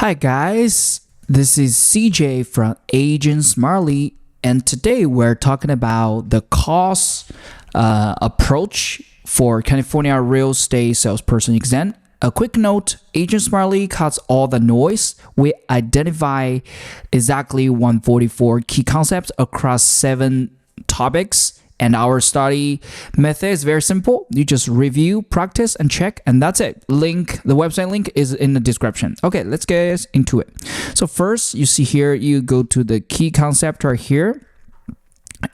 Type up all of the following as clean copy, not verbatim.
Hi guys, this is CJ from AgentSmartly, and today we're talking about the cost approach for California real estate salesperson exam. A quick note, AgentSmartly cuts all the noise. We identify exactly 144 key concepts across 7 topics. And our study method is very simple. You just review, practice, and check, and that's it. The website link is in the description. Okay, let's get into it. So first, you see here, you go to the key concept right here.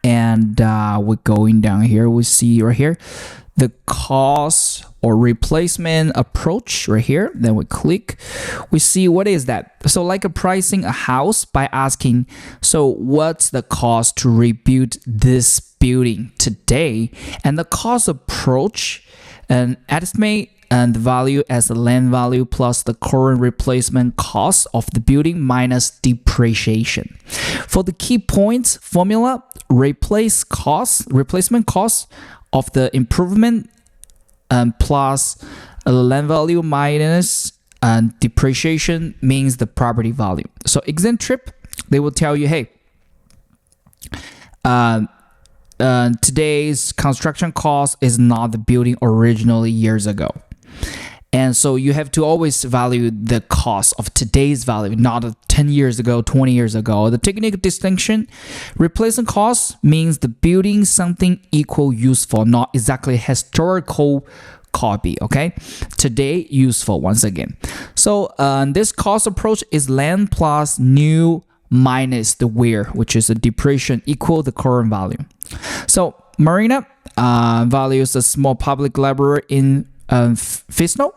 And we're going down here. We see right here, the cost or replacement approach right here. Then we click. We see what is that. So like pricing a house by asking, so what's the cost to rebuild this building today? And the cost approach and estimate and the value as the land value plus the current replacement cost of the building minus depreciation. For the key points formula, replacement cost of the improvement plus the land value minus depreciation means the property value. So exam trip, they will tell you, hey, today's construction cost is not the building originally years ago. And so you have to always value the cost of today's value, not 10 years ago, 20 years ago. The technical distinction, replacement cost means the building something equal useful, not exactly historical copy, okay? Today, useful once again. So this cost approach is land plus new minus the where, which is a depreciation equal the current value. So Marina values a small public library in Fresno,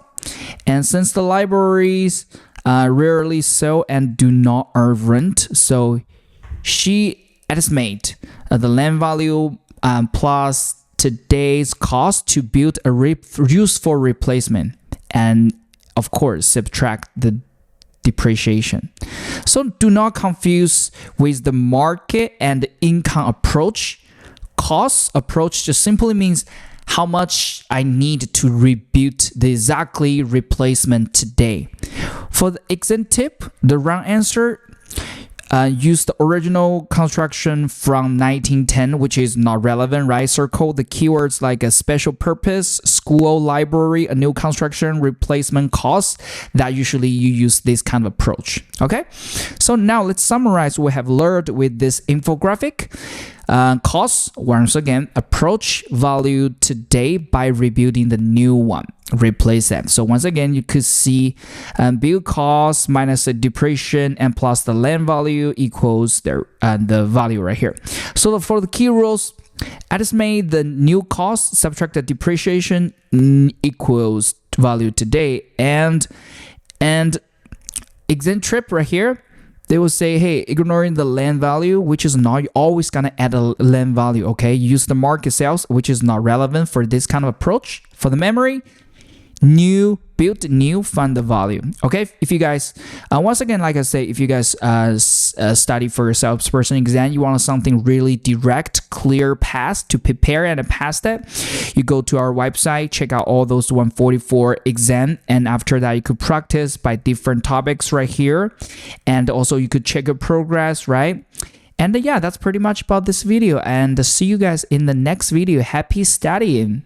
and since the libraries rarely sell and do not earn rent, so she estimates the land value plus today's cost to build a useful replacement, and of course subtract the depreciation. So do not confuse with the market and income approach. Cost approach just simply means how much I need to rebuild the exactly replacement today. For the exam tip, the wrong answer, use the original construction from 1910, which is not relevant, right? Circle the keywords like a special purpose, school, library, a new construction, replacement cost. That usually you use this kind of approach, okay? So now let's summarize what we have learned with this infographic. Cost, once again, approach value today by rebuilding the new one. Replace them. So once again, you could see build cost minus the depreciation and plus the land value equals the value right here. So for the key rules, estimate the new cost, subtract the depreciation equals value today, and exam trip right here. They will say, hey, ignoring the land value, which is not always going to add a land value, okay? Use the market sales, which is not relevant for this kind of approach. For the memory, build new, find the value, okay? If you guys, once again, like I say, if you guys study for your salesperson exam, you want something really direct, clear path to prepare and pass that, you go to our website, check out all those 144 exam, and after that, you could practice by different topics right here, and also you could check your progress, right? And yeah, that's pretty much about this video, and see you guys in the next video. Happy studying!